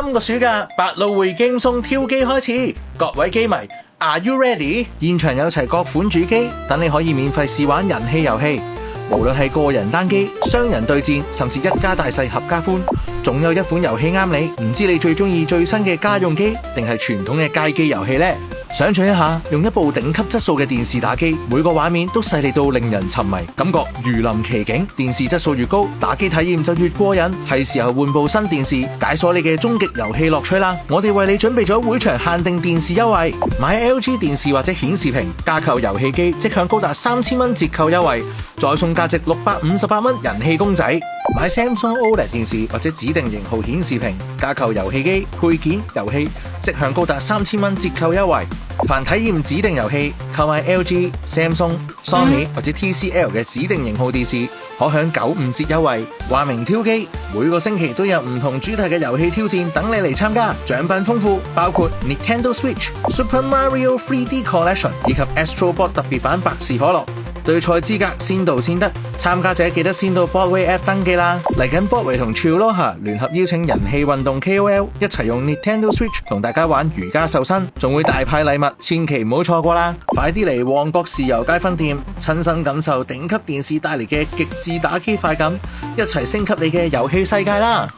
今個暑假百老匯 GameZone 挑機開始，各位機迷 Are you ready？ 現場有齊各款主機，等你可以免費試玩人氣遊戲。無論係個人單機、雙人對戰，甚至一家大細合家歡，總有一款遊戲啱你。唔知你最中意最新嘅家用機，定係傳統嘅街機遊戲呢？想象一下，用一部頂級質素嘅電視打機，每個畫面都細膩到令人沉迷，感覺如臨其境。電視質素越高，打機體驗就越過癮。係時候換部新電視，解鎖你嘅終極遊戲樂趣啦！我哋為你準備咗會場限定電視優惠，買 LG 電視或者顯示屏，加購遊戲機即享高達3000蚊折扣優惠，再送價值658蚊人氣公仔。買 Samsung OLED 電視或者指定型號顯示屏，加購遊戲機配件遊戲，即享高達3000蚊折扣優惠。凡體驗指定遊戲，購買 LG、Samsung、Sony 或者 TCL 嘅指定型號電視，可享95折優惠。話明挑機，每個星期都有唔同主題嘅遊戲挑戰等你嚟參加，獎品豐富，包括 Nintendo Switch、Super Mario 3D Collection 以及 Astrobot 特別版百事可樂。對賽資格先到先得，參加者記得先到 Boardway App 登記啦。嚟緊 Boardway 同 Chilloha 聯合邀請人氣運動 KOL 一齊用 Nintendo Switch 同大家玩瑜伽瘦身，仲會大派禮物，千祈唔好錯過啦！快啲嚟旺角豉油街分店，親身感受頂級電視帶嚟嘅極致打機快感，一齊升級你嘅遊戲世界啦！